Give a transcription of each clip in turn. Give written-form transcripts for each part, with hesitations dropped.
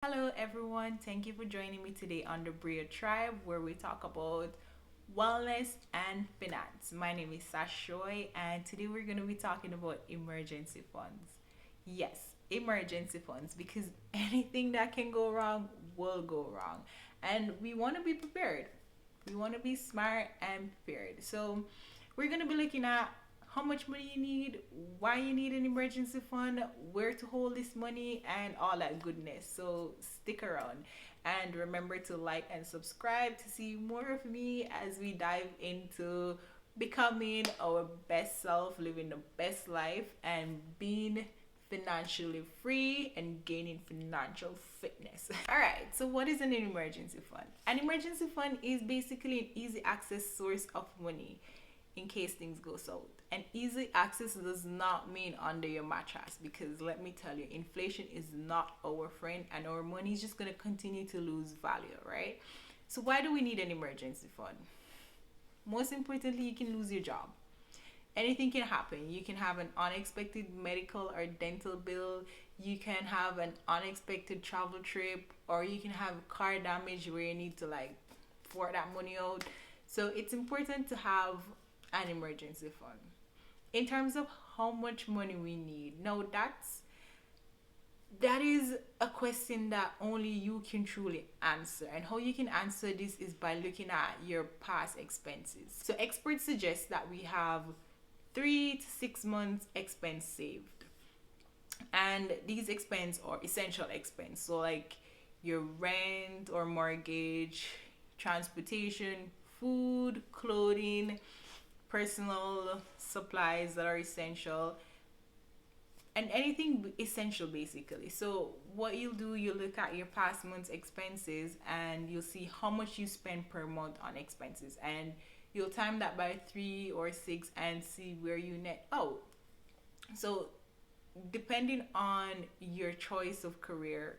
Hello, everyone. Thank you for joining me today on the Brio Tribe, where we talk about wellness and finance. My name is Sashoy, and today we're going to be talking about emergency funds. Yes, emergency funds, because anything that can go wrong will go wrong, and we want to be prepared. We want to be smart and prepared. So, we're going to be looking at how much money you need, why you need an emergency fund, where to hold this money, and all that goodness. So stick around and remember to like and subscribe to see more of me as we dive into becoming our best self, living the best life, and being financially free and gaining financial fitness. All right, so what is an emergency fund? An emergency fund is basically an easy access source of money in case things go south. And easy access does not mean under your mattress, because let me tell you, inflation is not our friend and our money is just going to continue to lose value, right? So, why do we need an emergency fund? Most importantly, you can lose your job. Anything can happen. You can have an unexpected medical or dental bill, you can have an unexpected travel trip, or you can have car damage where you need to like pour that money out. So, it's important to have an emergency fund. In terms of how much money we need, now that is a question that only you can truly answer. And how you can answer this is by looking at your past expenses. So experts suggest that we have 3 to 6 months expense saved. And these expenses are essential expense. So like your rent or mortgage, transportation, food, clothing, personal supplies that are essential, and anything essential basically. So what you'll do, you look at your past month's expenses and you'll see how much you spend per month on expenses, and you'll time that by 3 or 6 and see where you net out. So depending on your choice of career,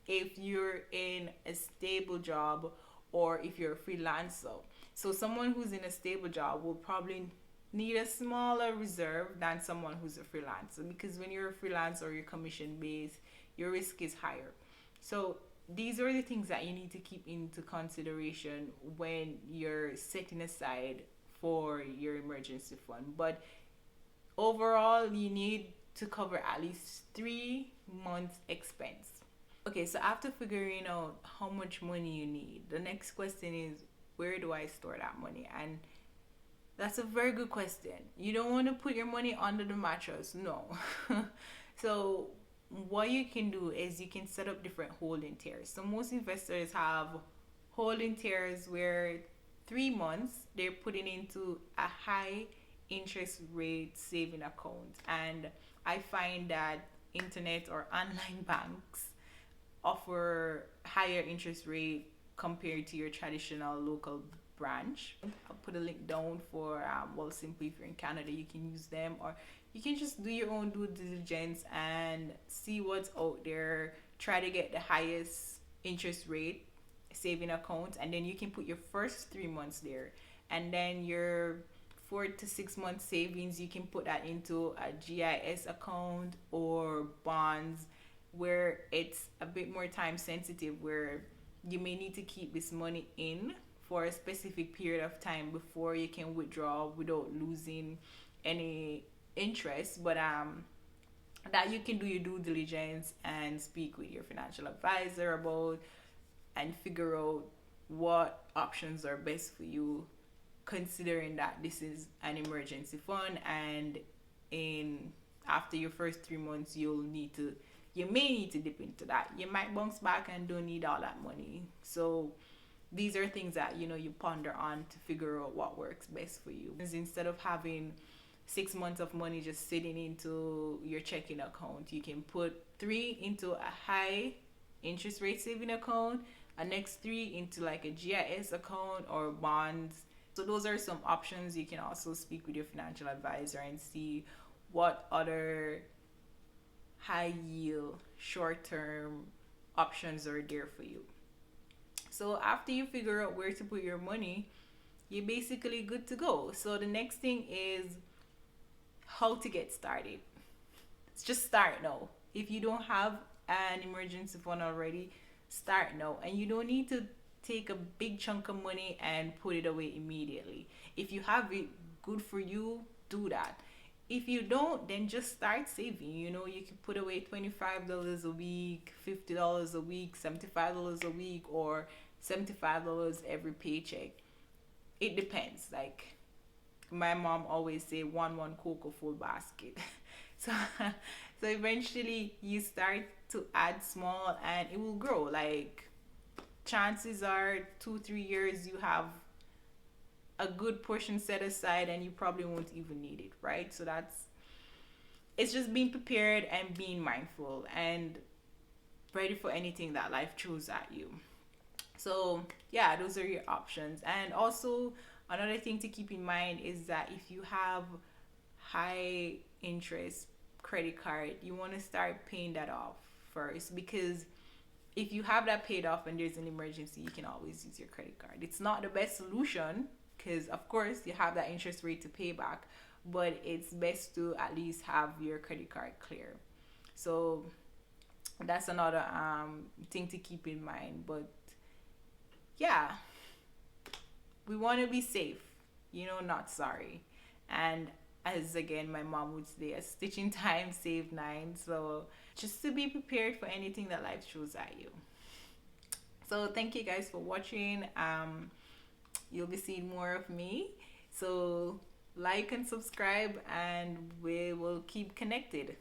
if you're in a stable job or if you're a freelancer. So someone who's in a stable job will probably need a smaller reserve than someone who's a freelancer, because when you're a freelancer or you're commission based, your risk is higher. So these are the things that you need to keep into consideration when you're setting aside for your emergency fund. But overall, you need to cover at least 3 months expense. Okay, so after figuring out how much money you need, the next question is, where do I store that money? And that's a very good question. You don't want to put your money under the mattress, no. So what you can do is you can set up different holding tiers. So most investors have holding tiers where 3 months they're putting into a high interest rate saving account. And I find that internet or online banks offer higher interest rate compared to your traditional local branch. I'll put a link down for well, simply if you're in Canada, you can use them, or you can just do your own due diligence and see what's out there. Try to get the highest interest rate saving account, and then you can put your first 3 months there, and then your 4 to 6 month savings you can put that into a GIS account or bonds, where it's a bit more time sensitive, where you may need to keep this money in for a specific period of time before you can withdraw without losing any interest. But that you can do your due diligence and speak with your financial advisor about, and figure out what options are best for you, considering that this is an emergency fund, and in after your first 3 months you may need to dip into that. You might bounce back and don't need all that money. So these are things that you ponder on to figure out what works best for you. Instead of having 6 months of money just sitting into your checking account, you can put three into a high interest rate saving account, a next three into like a GIS account or bonds. So those are some options. You can also speak with your financial advisor and see what other high yield short term options are there for you. So after you figure out where to put your money, you're basically good to go. So the next thing is how to get started. Let's just start now. If you don't have an emergency fund already, start now. And you don't need to take a big chunk of money and put it away immediately. If you have it, good for you, do that. If you don't, then just start saving. You know, you can put away $25 a week, $50 a week, $75 a week, or $75 every paycheck. It depends. Like my mom always say, one cocoa full basket. So so eventually you start to add small and it will grow. Like chances are 2 3 years you have a good portion set aside and you probably won't even need it, right? So that's, it's just being prepared and being mindful and ready for anything that life throws at you. So yeah, those are your options. And also another thing to keep in mind is that if you have high interest credit card, you want to start paying that off first, because if you have that paid off and there's an emergency, you can always use your credit card. It's not the best solution because, of course, you have that interest rate to pay back, but it's best to at least have your credit card clear. So that's another thing to keep in mind. But yeah, we want to be safe, not sorry. And as again, my mom would say, a stitch in time save nine. So just to be prepared for anything that life throws at you. So thank you guys for watching. You'll be seeing more of me. So like and subscribe, and we will keep connected.